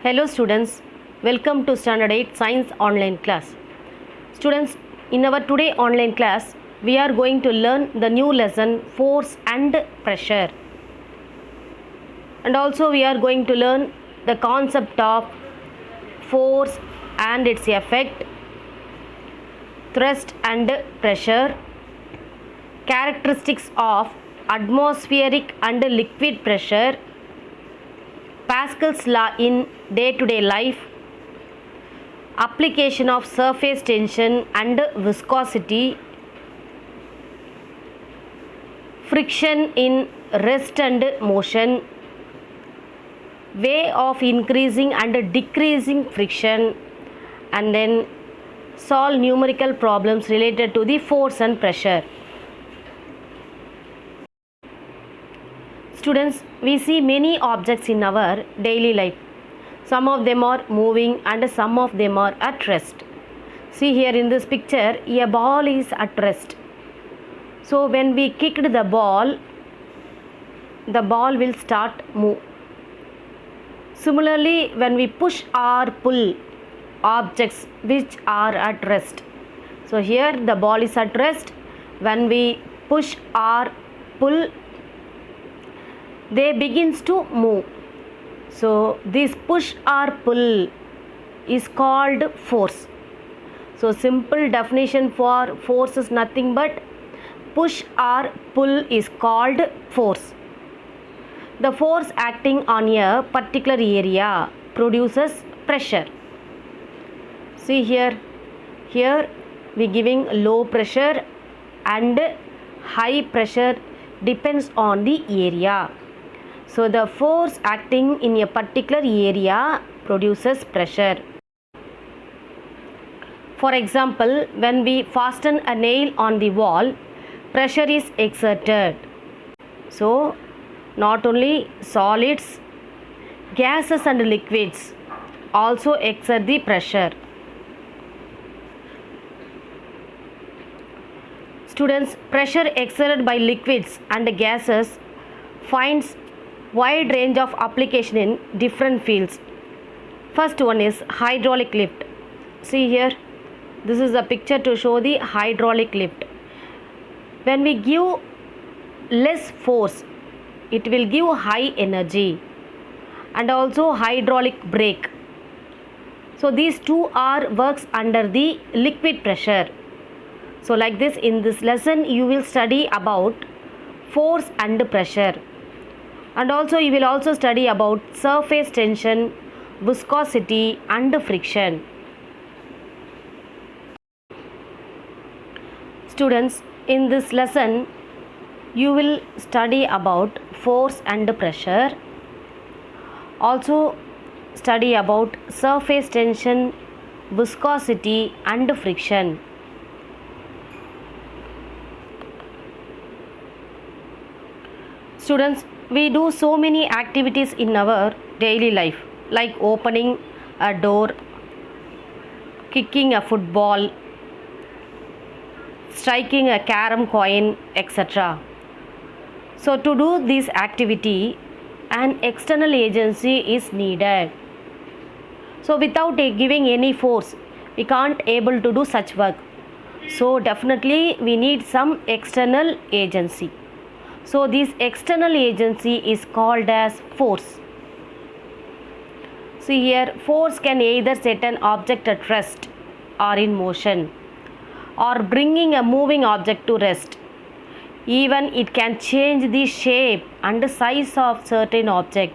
Hello students, welcome to Standard 8 Science online class. Students, in our today online class, we are going to learn the new lesson force and pressure. And also we are going to learn the concept of force and its effect, thrust and pressure, characteristics of atmospheric and liquid pressure, Pascal's law in day-to-day life, application of surface tension and viscosity, friction in rest and motion, way of increasing and decreasing friction, and then solve numerical problems related to the force and pressure. Students, we see many objects in our daily life. Some of them are moving and some of them are at rest. See here in this picture, a ball is at rest. So when we kicked the ball will start move. Similarly, when we push or pull objects which are at rest. So here the ball is at rest. When we push or pull, they begins to move. So this push or pull is called force. So simple definition for force is nothing but push or pull is called force. The force acting on a particular area produces pressure. See here we giving low pressure and high pressure depends on the area. So the force acting in a particular area produces pressure. For example, when we fasten a nail on the wall, pressure is exerted. So not only solids, gases and liquids also exert the pressure. Students, pressure exerted by liquids and gases finds wide range of application in different fields. First one is hydraulic lift. See here, this is a picture to show the hydraulic lift. When we give less force, it will give high energy, and also hydraulic brake. So these two are works under the liquid pressure. So like this, in this lesson you will study about force and pressure. And also you will also study about surface tension, viscosity and friction. Students, in this lesson you will study about force and pressure. Also study about surface tension, viscosity and friction. Students, we do so many activities in our daily life, like opening a door, kicking a football, striking a carom coin, etc. So to do this activity, an external agency is needed. So without giving any force, we can't able to do such work. So definitely we need some external agency. So this external agency is called as force. See here, force can either set an object at rest or in motion, or bringing a moving object to rest. Even it can change the shape and size of certain object.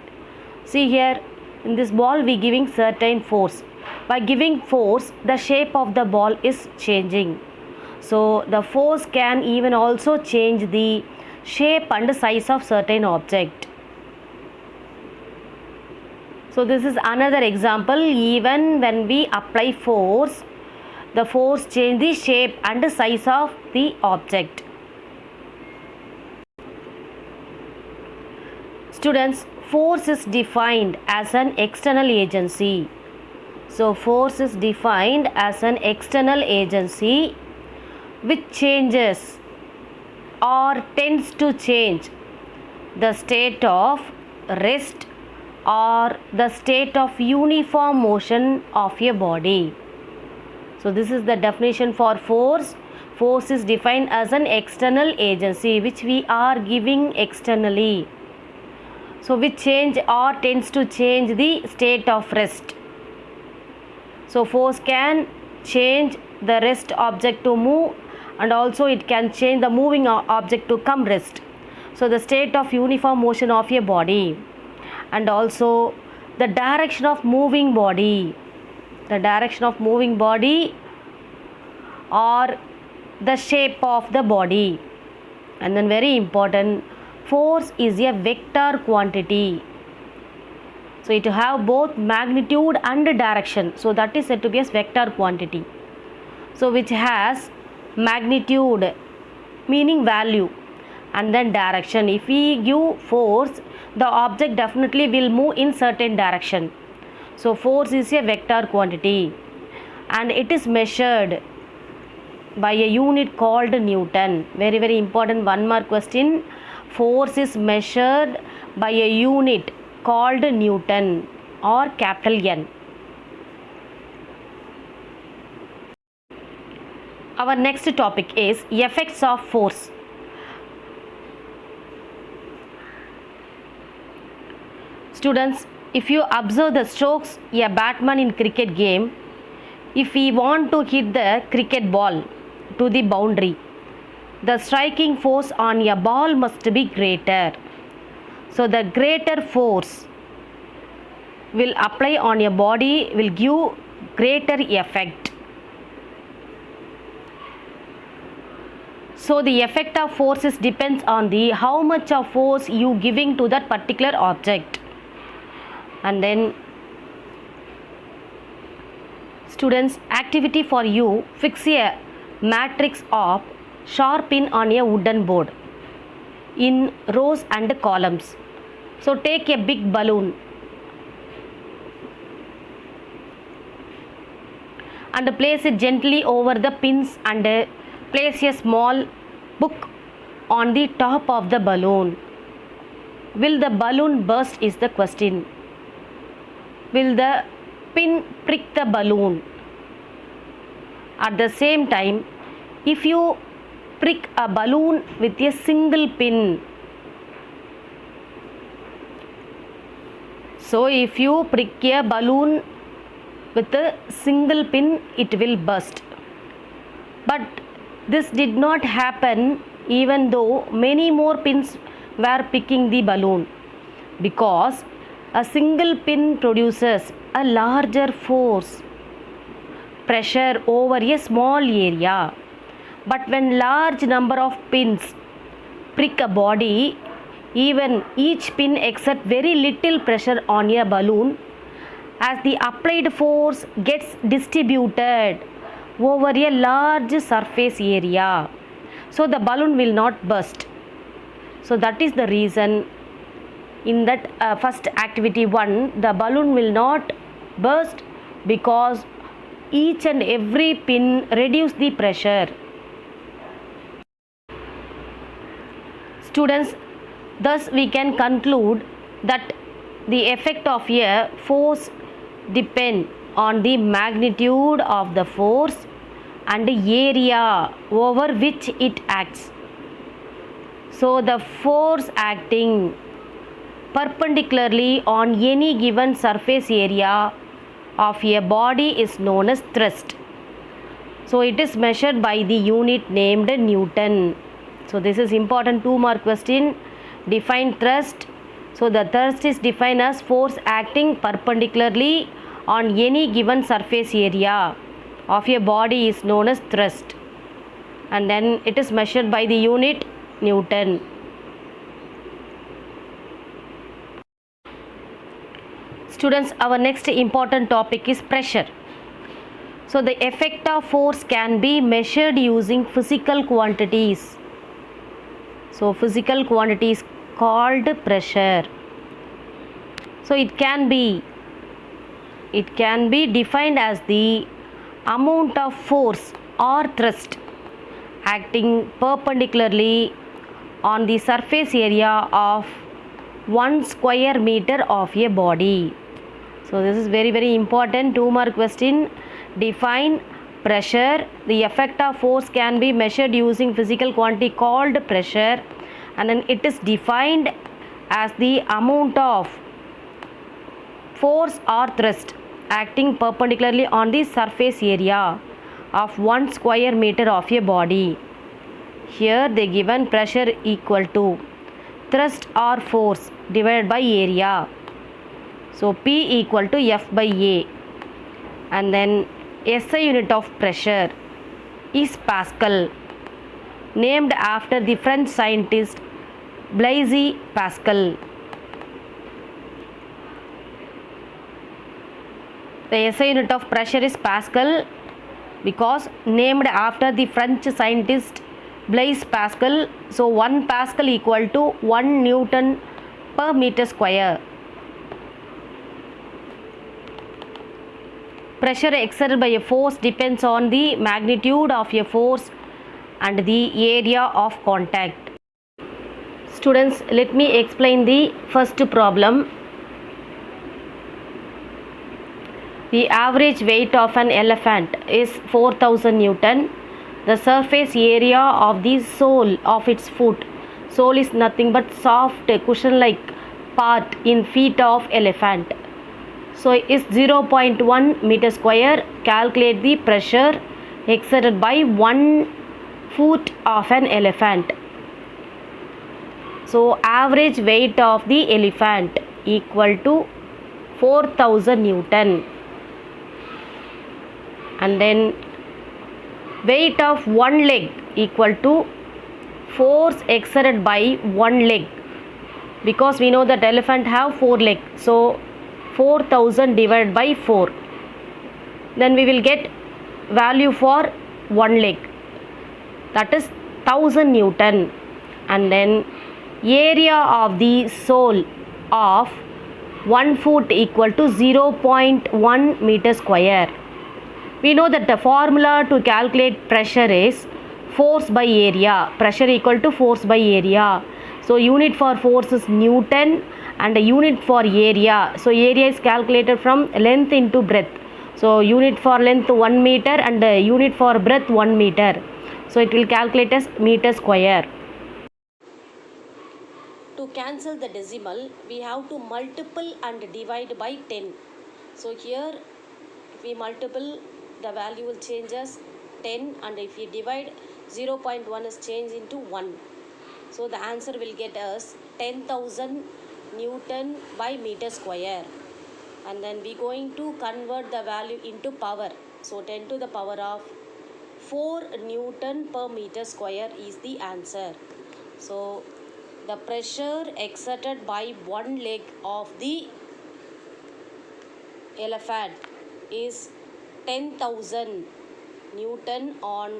See here, in this ball we giving certain force. By giving force, the shape of the ball is changing. So the force can even also change the shape and size of certain object. So this is another example. Even when we apply force, the force change the shape and size of the object. Students, force is defined as an external agency. So force is defined as an external agency which changes or tends to change the state of rest or the state of uniform motion of a body. So this is the definition for force. Force is defined as an external agency which we are giving externally. So which change or tends to change the state of rest. So force can change the rest object to move, and also it can change the moving object to come rest. So the state of uniform motion of a body, and also the direction of moving body. The direction of moving body or the shape of the body. And then very important, force is a vector quantity. So it have both magnitude and direction. So that is said to be as vector quantity. So which has magnitude meaning value, and then direction. If we give force, the object definitely will move in certain direction. So force is a vector quantity, and it is measured by a unit called Newton. Very, very important. One more question. Force is measured by a unit called Newton or capital N. Our next topic is effects of force. Students, if you observe the strokes a batsman in cricket game, if we want to hit the cricket ball to the boundary, the striking force on a ball must be greater. So the greater force will apply on a body will give greater effect. So the effect of forces depends on the how much of force you giving to that particular object. And then students, activity for you, fix a matrix of sharp pin on a wooden board in rows and columns. So take a big balloon and place it gently over the pins and place a small book on the top of the balloon. Will the balloon burst is the question. Will the pin prick the balloon? At the same time, if you prick a balloon with a single pin, so if you prick a balloon with a single pin, it will burst. But this did not happen even though many more pins were picking the balloon, because a single pin produces a larger force pressure over a small area. But when large number of pins prick a body, even each pin exerts very little pressure on a balloon, as the applied force gets distributed over a large surface area. So the balloon will not burst. So that is the reason in that first activity 1, the balloon will not burst, because each and every pin reduce the pressure. Students, thus we can conclude that the effect of a force depend on the magnitude of the force and the area over which it acts. So the force acting perpendicularly on any given surface area of a body is known as thrust. So it is measured by the unit named Newton. So this is important 2 mark question. Define thrust. So the thrust is defined as force acting perpendicularly on any given surface area of a body is known as thrust, and then it is measured by the unit Newton. Students, our next important topic is pressure. So the effect of force can be measured using physical quantities. So physical quantities called pressure. So it can be defined as the amount of force or thrust acting perpendicularly on the surface area of 1 square meter of a body. So this is very very important 2-mark question. Define pressure. The effect of force can be measured using physical quantity called pressure, and then it is defined as the amount of force or thrust acting perpendicularly on the surface area of 1 square meter of a body. Here they given pressure equal to thrust or force divided by area. So P equal to F by A, and then SI unit of pressure is Pascal, named after the French scientist Blaise Pascal. The SI unit of pressure is Pascal because named after the French scientist Blaise Pascal. So 1 Pascal equal to 1 Newton per meter square. Pressure exerted by a force depends on the magnitude of a force and the area of contact. Students, let me explain the first problem. The average weight of an elephant is 4000 Newton. The surface area of the sole of its foot. Sole is nothing but soft cushion-like part in feet of elephant. So is 0.1 meter square. Calculate the pressure exerted by 1 foot of an elephant. So average weight of the elephant equal to 4000 Newton. And then weight of one leg equal to force exerted by one leg, because we know that elephant have 4 legs. So 4000 divided by 4. Then we will get value for one leg, that is 1000 Newton. And then area of the sole of 1 foot equal to 0.1 meter square. We know that the formula to calculate pressure is force by area. Pressure equal to force by area. So unit for force is Newton and a unit for area. So area is calculated from length into breadth. So unit for length 1 meter and a unit for breadth 1 meter. So it will calculate as meter square. To cancel the decimal, we have to multiple and divide by 10. So here if we multiple, the value will change as 10, and if we divide, 0.1 is changed into 1. So the answer will get us 10,000 Newton by meter square. And then we going to convert the value into power. So 10 to the power of 4 Newton per meter square is the answer. So the pressure exerted by one leg of the elephant is 10,000 Newton on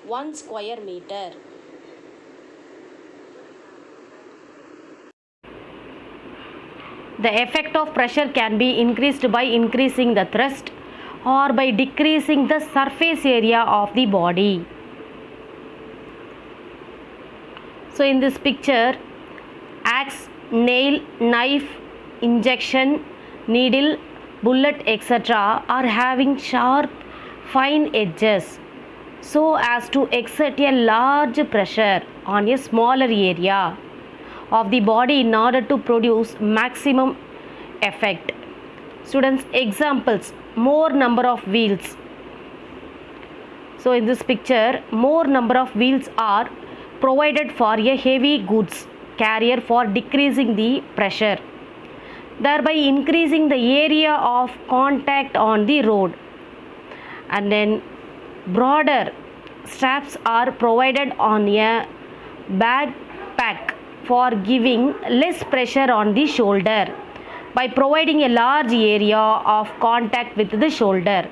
1 square meter. The effect of pressure can be increased by increasing the thrust or by decreasing the surface area of the body. So in this picture, axe, nail, knife, injection, needle, bullet, etc. are having sharp, fine edges so as to exert a large pressure on a smaller area of the body in order to produce maximum effect. Students, examples: more number of wheels. So in this picture, more number of wheels are provided for a heavy goods carrier for decreasing the pressure, thereby increasing the area of contact on the road. And then broader straps are provided on a backpack for giving less pressure on the shoulder by providing a large area of contact with the shoulder.